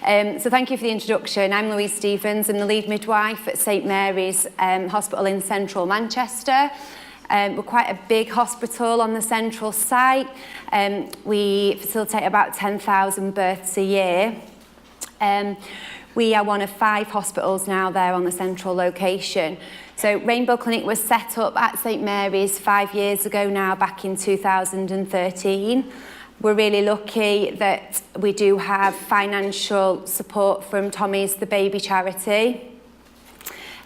So thank you for the introduction. I'm Louise Stevens. I'm the lead midwife at St Mary's Hospital in central Manchester. We're quite a big hospital on the central site. We facilitate about 10,000 births a year. We are one of 5 hospitals now there on the central location. So Rainbow Clinic was set up at St Mary's 5 years ago now, back in 2013. We're really lucky that we do have financial support from Tommy's The Baby charity.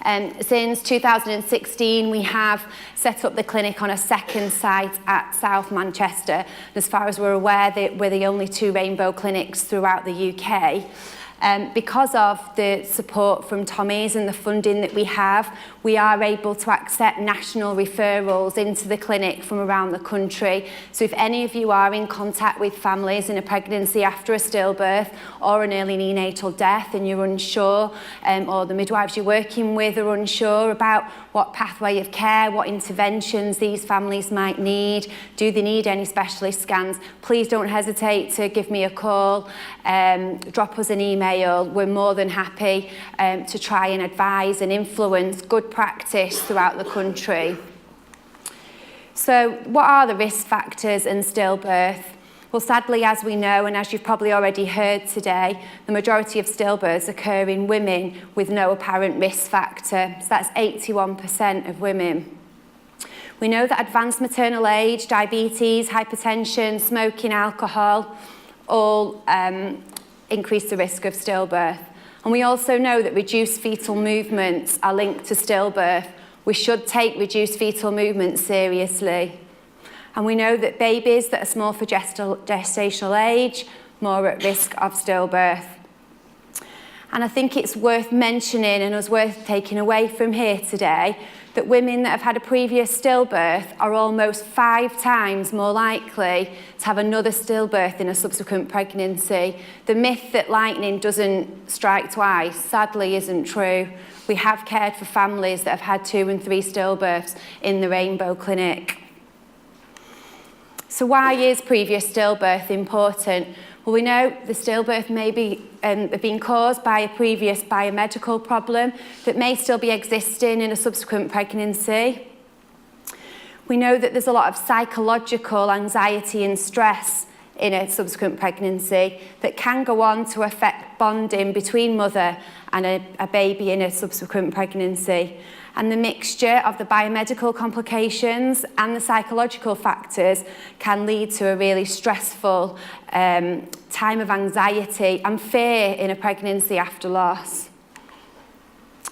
Since 2016, we have set up the clinic on a second site at South Manchester. As far as we're aware, we're the only 2 Rainbow clinics throughout the UK. Because of the support from Tommy's and the funding that we are able to accept national referrals into the clinic from around the country. So if any of you are in contact with families in a pregnancy after a stillbirth or an early neonatal death and you're unsure, or the midwives you're working with are unsure about what pathway of care, what interventions these families might need, do they need any specialist scans, please don't hesitate to give me a call, drop us an email. We're more than happy to try and advise and influence good practice throughout the country. So what are the risk factors in stillbirth? Well, sadly, as we know, and as you've probably already heard today, the majority of stillbirths occur in women with no apparent risk factor. So that's 81% of women. We know that advanced maternal age, diabetes, hypertension, smoking, alcohol, all increase the risk of stillbirth. And we also know that reduced fetal movements are linked to stillbirth. We should take reduced fetal movements seriously. And we know that babies that are small for gestational age, more at risk of stillbirth. And I think it's worth mentioning and us worth taking away from here today that women that have had a previous stillbirth are almost 5 times more likely to have another stillbirth in a subsequent pregnancy. The myth that lightning doesn't strike twice sadly isn't true. We have cared for families that have had 2 and 3 stillbirths in the Rainbow Clinic. So why is previous stillbirth important? Well, we know the stillbirth may be being caused by a previous biomedical problem that may still be existing in a subsequent pregnancy. We know that there's a lot of psychological anxiety and stress in a subsequent pregnancy that can go on to affect bonding between mother and a baby in a subsequent pregnancy. And the mixture of the biomedical complications and the psychological factors can lead to a really stressful time of anxiety and fear in a pregnancy after loss.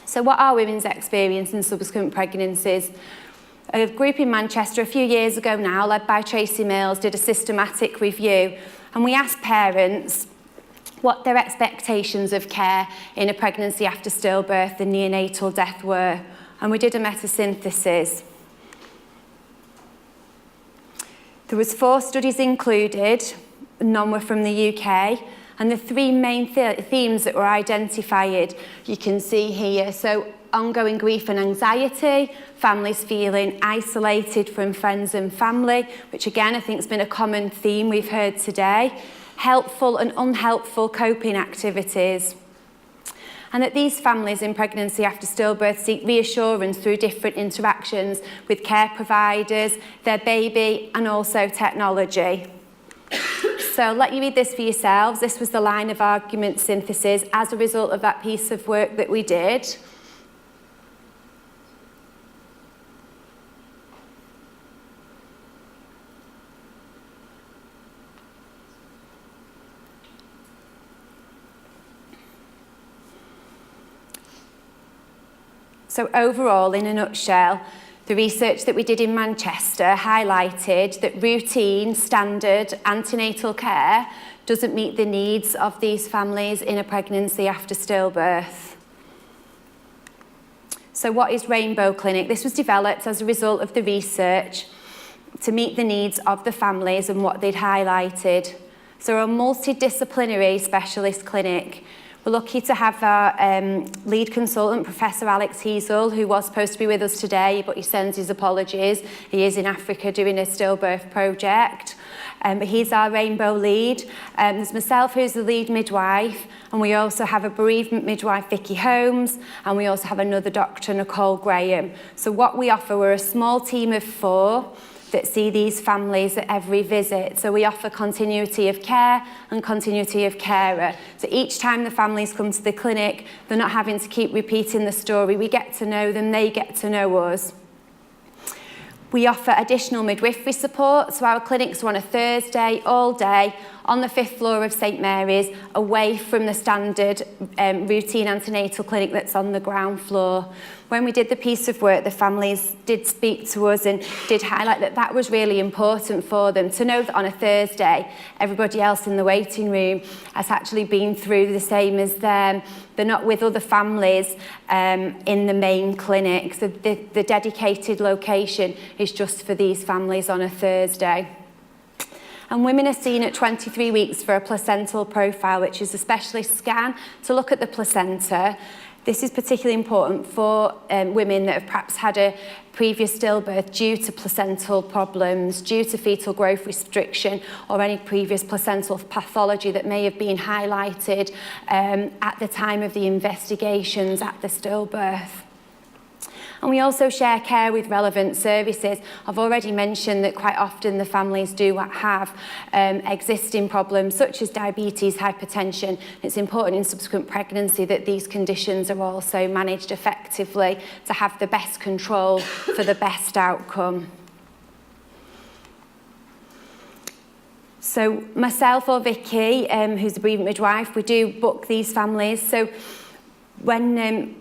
So what are women's experience in subsequent pregnancies? A group in Manchester a few years ago now, led by Tracy Mills, did a systematic review, and we asked parents what their expectations of care in a pregnancy after stillbirth and neonatal death were. And we did a meta-synthesis. There was 4 studies included, none were from the UK, and the 3 main themes that were identified, you can see here. So ongoing grief and anxiety, families feeling isolated from friends and family, which again I think has been a common theme we've heard today, helpful and unhelpful coping activities. And that these families in pregnancy after stillbirth seek reassurance through different interactions with care providers, their baby, and also technology. So let you read this for yourselves. This was the line of argument synthesis as a result of that piece of work that we did. So overall, in a nutshell, the research that we did in Manchester highlighted that routine, standard antenatal care doesn't meet the needs of these families in a pregnancy after stillbirth. So what is Rainbow Clinic? This was developed as a result of the research to meet the needs of the families and what they'd highlighted. So we're a multidisciplinary specialist clinic. We're lucky to have our lead consultant, Professor Alex Heasel, who was supposed to be with us today, but he sends his apologies. He is in Africa doing a stillbirth project. But he's our Rainbow lead. There's myself, who's the lead midwife, And we also have a bereavement midwife, Vicky Holmes, and we also have another doctor, Nicole Graham. So what we offer, we're a small team of 4 that see these families at every visit. So we offer continuity of care and continuity of carer. So each time the families come to the clinic, they're not having to keep repeating the story. We get to know them, they get to know us. We offer additional midwifery support, so our clinics are on a Thursday all day on the 5th floor of St Mary's, away from the standard routine antenatal clinic that's on the ground floor. When we did the piece of work, the families did speak to us and did highlight that that was really important for them, to know that on a Thursday, everybody else in the waiting room has actually been through the same as them. They're not with other families in the main clinic. So the dedicated location is just for these families on a Thursday. And women are seen at 23 weeks for a placental profile, which is a specialist scan to look at the placenta. This is particularly important for women that have perhaps had a previous stillbirth due to placental problems, due to fetal growth restriction, or any previous placental pathology that may have been highlighted at the time of the investigations at the stillbirth. And we also share care with relevant services. I've already mentioned that quite often the families do have existing problems such as diabetes, hypertension. It's important in subsequent pregnancy that these conditions are also managed effectively to have the best control for the best outcome. So myself or Vicky, who's a bereavement midwife, we do book these families. So when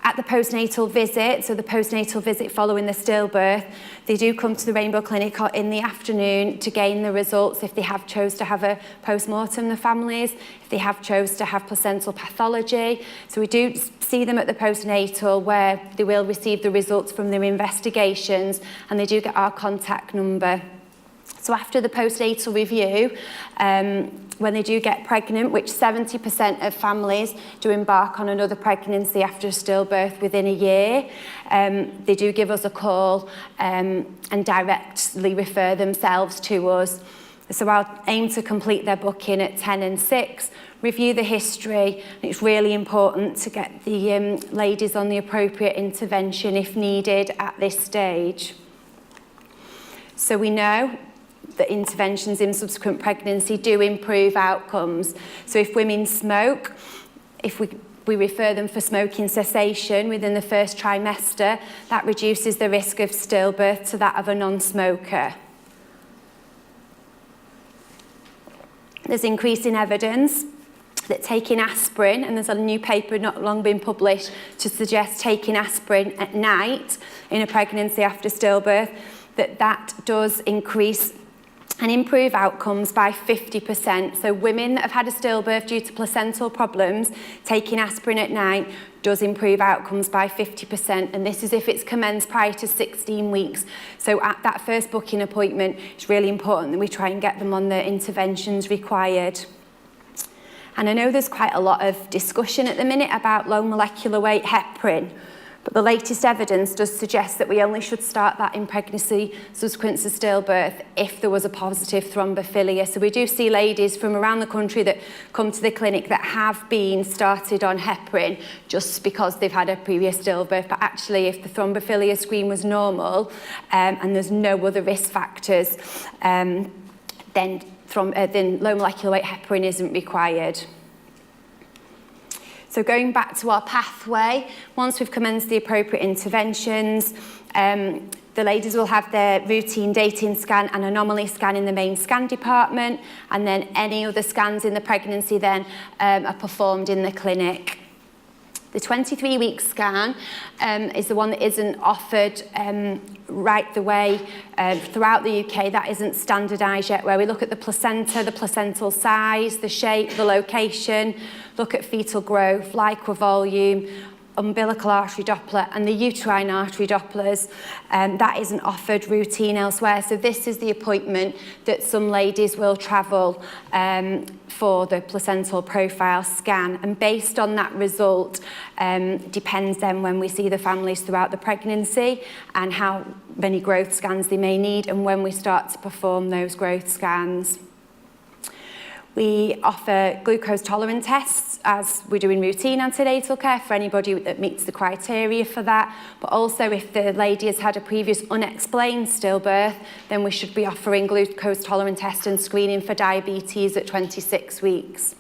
at the postnatal visit, so the postnatal visit following the stillbirth, they do come to the Rainbow Clinic in the afternoon to gain the results if they have chose to have a post-mortem, the families, if they have chose to have placental pathology. So we do see them at the postnatal where they will receive the results from their investigations, and they do get our contact number. So after the postnatal review, when they do get pregnant, which 70% of families do embark on another pregnancy after a stillbirth within a year, they do give us a call and directly refer themselves to us. So I'll aim to complete their booking at 10 and 6, review the history. It's really important to get the ladies on the appropriate intervention if needed at this stage. So we know that interventions in subsequent pregnancy do improve outcomes. So if women smoke, if we refer them for smoking cessation within the first trimester, that reduces the risk of stillbirth to that of a non-smoker. There's increasing evidence that taking aspirin, and there's a new paper not long been published to suggest taking aspirin at night in a pregnancy after stillbirth, that does increase and improve outcomes by 50%. So women that have had a stillbirth due to placental problems, taking aspirin at night does improve outcomes by 50%. And this is if it's commenced prior to 16 weeks. So at that first booking appointment, it's really important that we try and get them on the interventions required. And I know there's quite a lot of discussion at the minute about low molecular weight heparin, but the latest evidence does suggest that we only should start that in pregnancy subsequent to stillbirth if there was a positive thrombophilia. So we do see ladies from around the country that come to the clinic that have been started on heparin just because they've had a previous stillbirth. But actually, if the thrombophilia screen was normal and there's no other risk factors, then low molecular weight heparin isn't required. So going back to our pathway, once we've commenced the appropriate interventions, the ladies will have their routine dating scan and anomaly scan in the main scan department, and then any other scans in the pregnancy then are performed in the clinic. The 23-week scan is the one that isn't offered right the way throughout the UK. That isn't standardised yet, where we look at the placenta, the placental size, the shape, the location, look at fetal growth, lycra volume, umbilical artery Doppler and the uterine artery Dopplers. That isn't offered routine elsewhere. So this is the appointment that some ladies will travel for the placental profile scan. And based on that result, depends then when we see the families throughout the pregnancy and how many growth scans they may need and when we start to perform those growth scans. We offer glucose tolerance tests as we're doing routine antenatal care for anybody that meets the criteria for that. But also if the lady has had a previous unexplained stillbirth, then we should be offering glucose tolerance test and screening for diabetes at 26 weeks.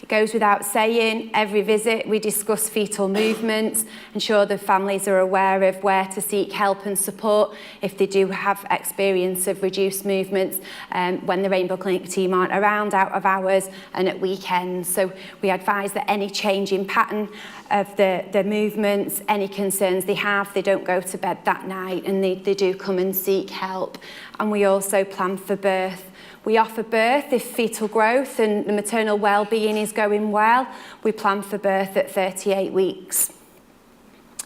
It goes without saying, every visit we discuss fetal movements, ensure the families are aware of where to seek help and support if they do have experience of reduced movements when the Rainbow Clinic team aren't around out of hours and at weekends. So we advise that any change in pattern of the movements, any concerns they have, they don't go to bed that night and they do come and seek help. And we also plan for birth. We offer birth if fetal growth and the maternal well-being is going well. We plan for birth at 38 weeks.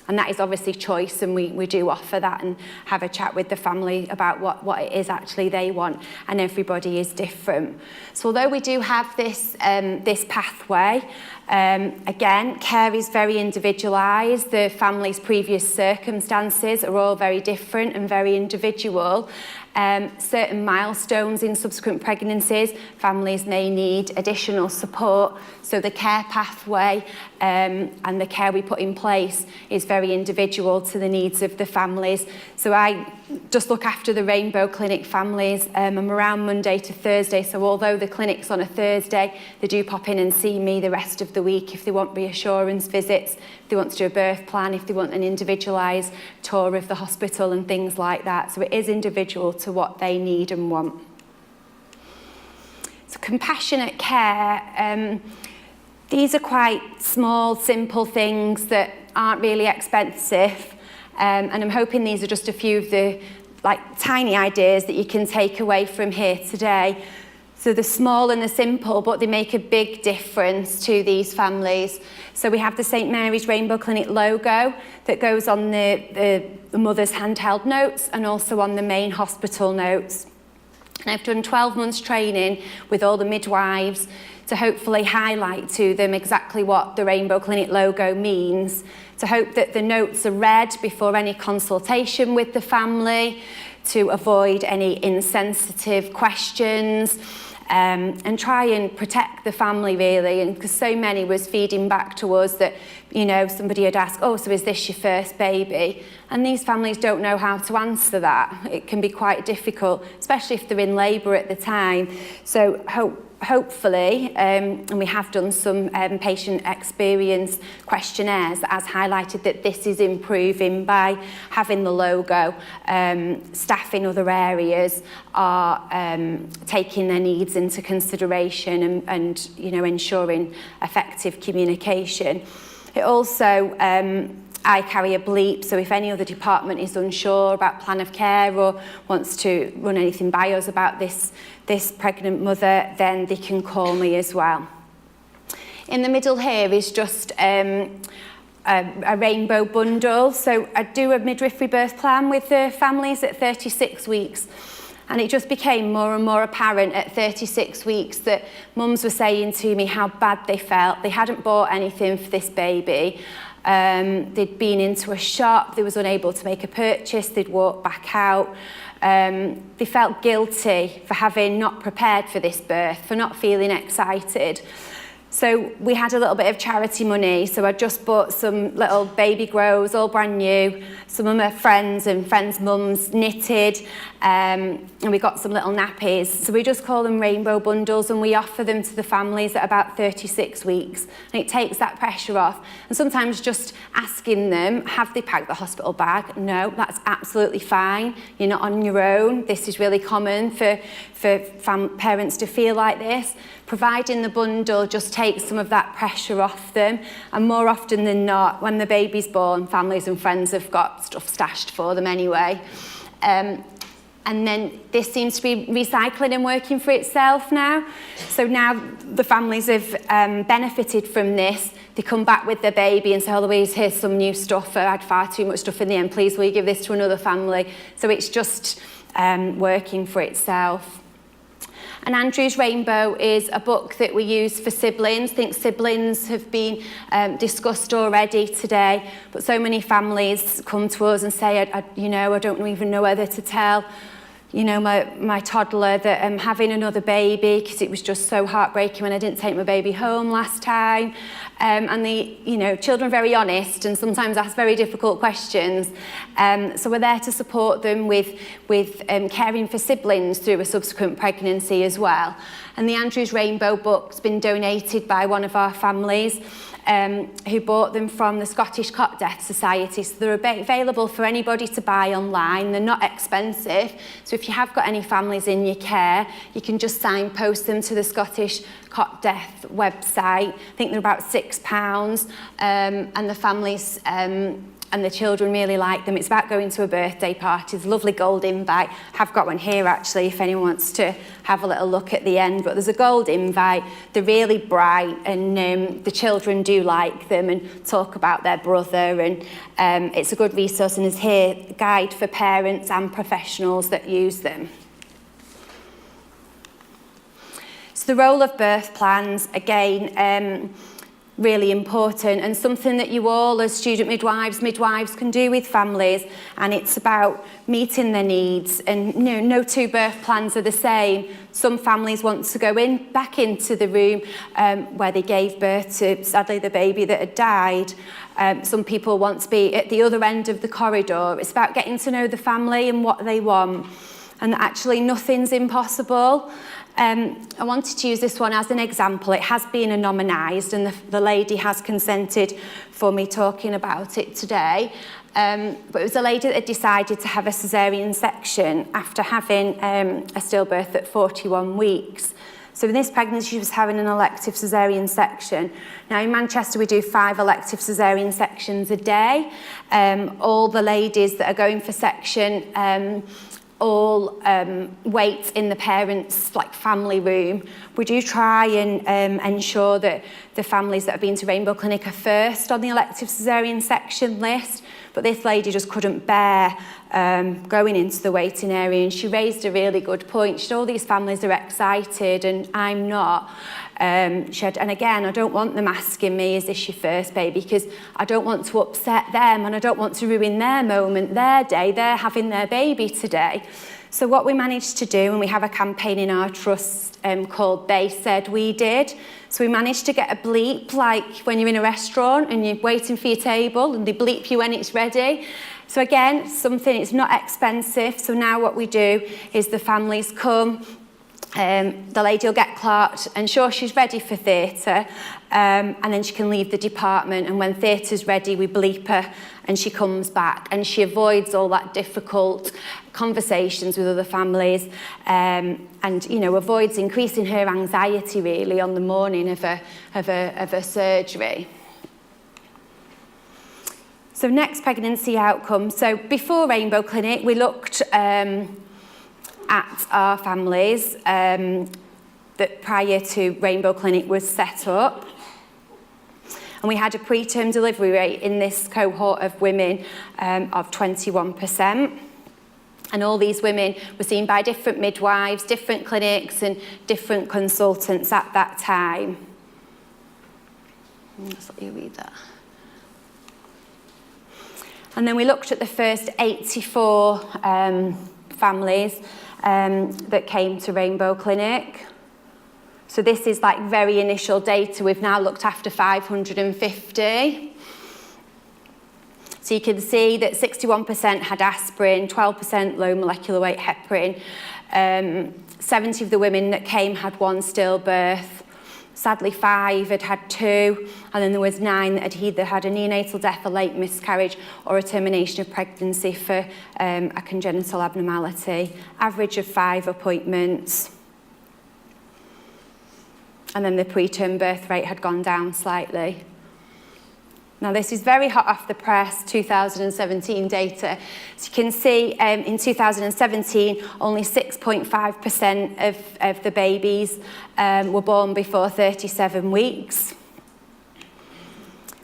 And that is obviously choice, and we do offer that and have a chat with the family about what it is actually they want, and everybody is different. So although we do have this pathway, again, care is very individualised. The family's previous circumstances are all very different and very individual. Certain milestones in subsequent pregnancies, families may need additional support. So the care pathway and the care we put in place is very individual to the needs of the families. So I just look after the Rainbow Clinic families. I'm around Monday to Thursday, so although the clinic's on a Thursday, they do pop in and see me the rest of the week if they want reassurance visits, if they want to do a birth plan, if they want an individualised tour of the hospital and things like that. So it is individual to what they need and want. So compassionate care, these are quite small, simple things that aren't really expensive. And I'm hoping these are just a few of the tiny ideas that you can take away from here today. So the small and the simple, but they make a big difference to these families. So we have the St Mary's Rainbow Clinic logo that goes on the mother's handheld notes and also on the main hospital notes. And I've done 12 months training with all the midwives to hopefully highlight to them exactly what the Rainbow Clinic logo means, to hope that the notes are read before any consultation with the family, to avoid any insensitive questions, and try and protect the family really. And because so many was feeding back to us that, you know, somebody had asked, oh, so is this your first baby? And these families don't know how to answer that. It can be quite difficult, especially if they're in labour at the time. So hopefully, and we have done some patient experience questionnaires that has highlighted that this is improving by having the logo. Staff in other areas are taking their needs into consideration and you know, ensuring effective communication. It also, I carry a bleep, so if any other department is unsure about plan of care or wants to run anything by us about this pregnant mother, then they can call me as well. In the middle here is just a rainbow bundle. So I do a midwifery birth plan with the families at 36 weeks. And it just became more and more apparent at 36 weeks that mums were saying to me how bad they felt. They hadn't bought anything for this baby. They'd been into a shop, they was unable to make a purchase, they'd walked back out. They felt guilty for having not prepared for this birth, for not feeling excited. So we had a little bit of charity money, so I just bought some little baby grows, all brand new. Some of my friends and friends' mums knitted, and we got some little nappies. So we just call them rainbow bundles, and we offer them to the families at about 36 weeks. And it takes that pressure off. And sometimes just asking them, have they packed the hospital bag? No, that's absolutely fine. You're not on your own. This is really common for parents to feel like this. Providing the bundle just takes some of that pressure off them, and more often than not, when the baby's born, families and friends have got stuff stashed for them anyway. And then this seems to be recycling and working for itself now. So now the families have benefited from this. They come back with their baby and say, oh, Louise, here's some new stuff. I had far too much stuff in the end. Please, will you give this to another family? So it's just working for itself. And Andrew's Rainbow is a book that we use for siblings. I think siblings have been discussed already today, but so many families come to us and say, I don't even know whether to tell, my toddler that I'm having another baby because it was just so heartbreaking when I didn't take my baby home last time. And the children are very honest and sometimes ask very difficult questions. So we're there to support them with caring for siblings through a subsequent pregnancy as well. And the Andrews Rainbow book's been donated by one of our families who bought them from the Scottish Cot Death Society. So they're available for anybody to buy online. They're not expensive. So if you have got any families in your care, you can just signpost them to the Scottish Cot Death website. I think they're about £6. And the families and the children really like them. It's about going to a birthday party. There's a lovely gold invite. I have got one here actually if anyone wants to have a little look at the end, but there's a gold invite. They're really bright and the children do like them and talk about their brother, and it's a good resource, and there's here a guide for parents and professionals that use them. So the role of birth plans, again, really important and something that you all as student midwives can do with families, and it's about meeting their needs. And no two birth plans are the same. Some families want to go back into the room where they gave birth to, sadly, the baby that had died. Some people want to be at the other end of the corridor. It's about getting to know the family and what they want, and actually nothing's impossible. I wanted to use this one as an example. It has been anonymised and the lady has consented for me talking about it today. But it was a lady that had decided to have a caesarean section after having a stillbirth at 41 weeks. So in this pregnancy, she was having an elective caesarean section. Now in Manchester, we do 5 elective caesarean sections a day. All the ladies that are going for section all wait in the parents' family room. We do try and ensure that the families that have been to Rainbow Clinic are first on the elective caesarean section list, but this lady just couldn't bear going into the waiting area, and she raised a really good point. She said, all these families are excited and I'm not. She said, and again, I don't want them asking me, is this your first baby? Because I don't want to upset them and I don't want to ruin their moment, their day. They're having their baby today. So what we managed to do, and we have a campaign in our trust called They Said We Did. So we managed to get a bleep, like when you're in a restaurant and you're waiting for your table and they bleep you when it's ready. So again, it's not expensive. So now what we do is the families come, the lady will get clerked, ensure she's ready for theatre, and then she can leave the department, and when theatre's ready we bleep her and she comes back, and she avoids all that difficult conversations with other families, and avoids increasing her anxiety really on the morning of a surgery. So next, pregnancy outcomes. So before Rainbow Clinic, we looked at our families that prior to Rainbow Clinic was set up. And we had a preterm delivery rate in this cohort of women of 21%. And all these women were seen by different midwives, different clinics and different consultants at that time. Let's let you read that. And then we looked at the first 84 families that came to Rainbow Clinic. So this is very initial data. We've now looked after 550. So you can see that 61% had aspirin, 12% low molecular weight heparin. 70 of the women that came had 1 stillbirth. Sadly, 5 had had 2, and then there was 9 that had either had a neonatal death, a late miscarriage, or a termination of pregnancy for a congenital abnormality. Average of 5 appointments. And then the preterm birth rate had gone down slightly. Now this is very hot off the press, 2017 data. So you can see in 2017, only 6.5% of the babies were born before 37 weeks.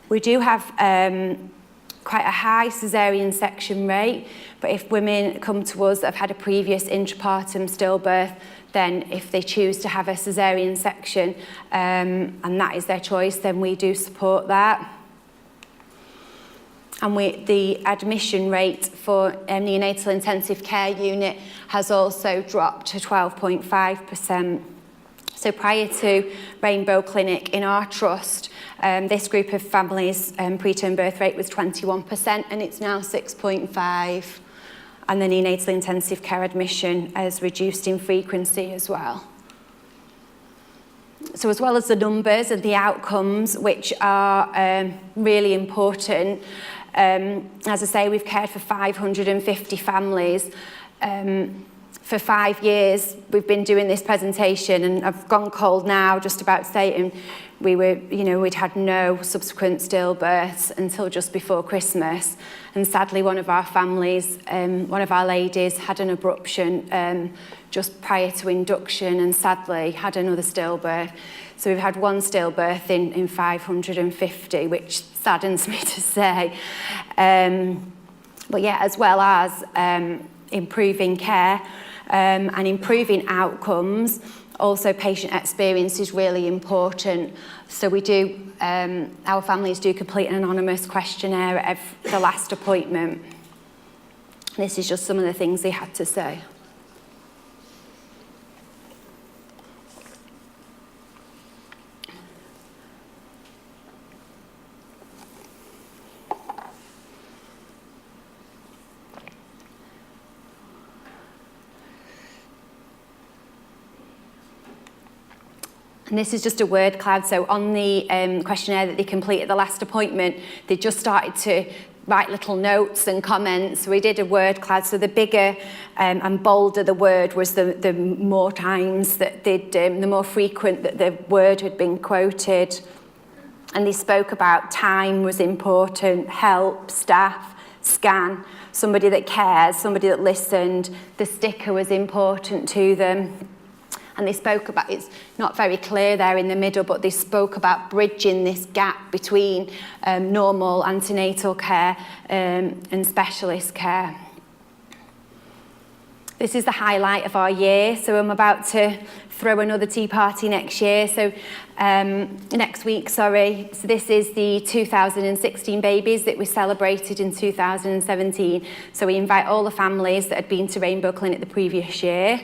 We do have quite a high caesarean section rate, but if women come to us that have had a previous intrapartum stillbirth, then if they choose to have a caesarean section and that is their choice, then we do support that. And the admission rate for neonatal intensive care unit has also dropped to 12.5%. So prior to Rainbow Clinic in our trust, this group of families' preterm birth rate was 21%, and it's now 6.5%. And the neonatal intensive care admission has reduced in frequency as well. So as well as the numbers and the outcomes, which are really important, as I say, we've cared for 550 families. For 5 years, we've been doing this presentation, and I've gone cold now just about stating we'd had no subsequent stillbirths until just before Christmas. And sadly, one of our families, one of our ladies had an abruption just prior to induction, and sadly had another stillbirth. So we've had one stillbirth in 550, which saddens me to say. But yeah, as well as improving care and improving outcomes, also patient experience is really important. So we do, our families do complete an anonymous questionnaire at the last appointment. This is just some of the things they had to say. And this is just a word cloud. So on the questionnaire that they complete at the last appointment, they just started to write little notes and comments. We did a word cloud. So the bigger and bolder the word was, the more times that the more frequent that the word had been quoted. And they spoke about time was important, help, staff, scan, somebody that cares, somebody that listened. The sticker was important to them. And they spoke about, it's not very clear there in the middle, but they spoke about bridging this gap between normal antenatal care and specialist care. This is the highlight of our year. So I'm about to throw another tea party next year. So next week, sorry. So this is the 2016 babies that we celebrated in 2017. So we invite all the families that had been to Rainbow Clinic the previous year.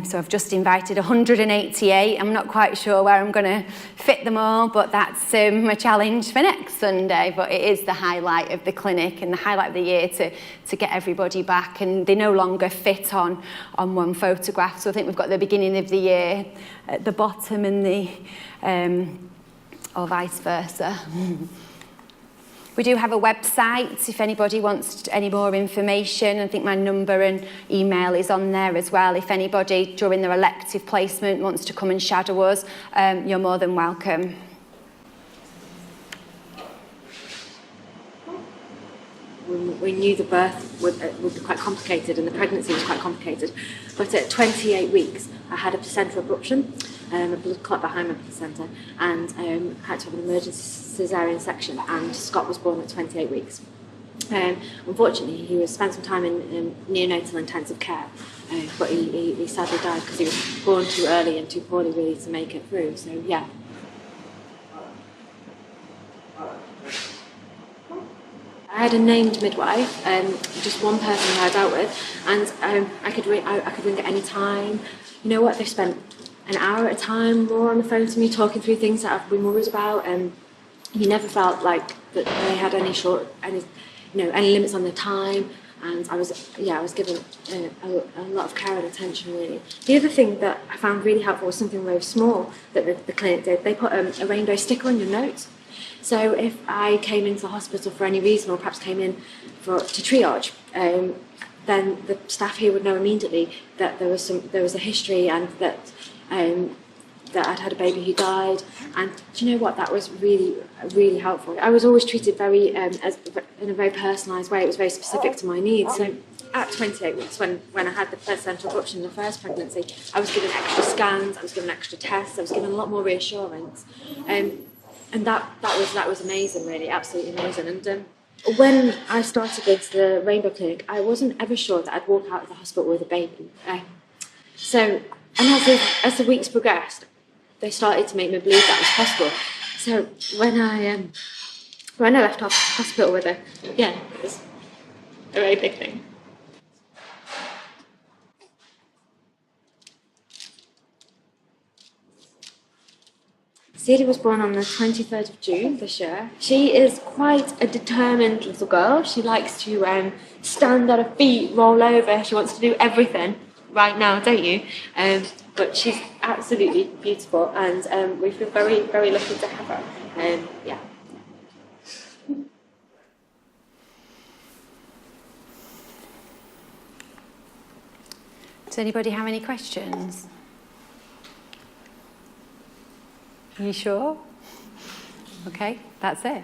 So I've just invited 188. I'm not quite sure where I'm going to fit them all, but that's a challenge for next Sunday. But it is the highlight of the clinic and the highlight of the year to get everybody back. And they no longer fit on one photograph. So I think we've got the beginning of the year at the bottom and or vice versa. We do have a website if anybody wants any more information. I think my number and email is on there as well. If anybody during their elective placement wants to come and shadow us, you're more than welcome. We knew the birth would be quite complicated and the pregnancy was quite complicated. But at 28 weeks, I had a placental abruption, a blood clot behind my placenta, and had to have an emergency caesarean section, and Scott was born at 28 weeks. Unfortunately, he spent some time in neonatal intensive care, but he sadly died because he was born too early and too poorly really to make it through. So yeah. I had a named midwife, just one person who I dealt with, and I could ring at any time. You know what? They spent an hour at a time more on the phone to me, talking through things that I've been worried about, and you never felt like that they had any limits on their time. And I was given a lot of care and attention really. The other thing that I found really helpful was something very small that the clinic did. They put a rainbow sticker on your notes. So if I came into the hospital for any reason, or perhaps came in to triage, then the staff here would know immediately that there was a history, and that I'd had a baby who died. And do you know what? That was really, really helpful. I was always treated in a very personalised way. It was very specific to my needs. So at 28 weeks, when I had the placental abruption in the first pregnancy, I was given extra scans, I was given extra tests, I was given a lot more reassurance. And that was amazing, really, absolutely amazing. And when I started with the Rainbow Clinic, I wasn't ever sure that I'd walk out of the hospital with a baby. And as the weeks progressed, they started to make me believe that was possible. So when I when I left hospital with her. Yeah, it was a very big thing. Sadie was born on the 23rd of June this year. She is quite a determined little girl. She likes to stand on her feet, roll over. She wants to do everything right now, don't you? But she's absolutely beautiful, and we feel very, very lucky to have her. Yeah. Does anybody have any questions? Are you sure? Okay, that's it.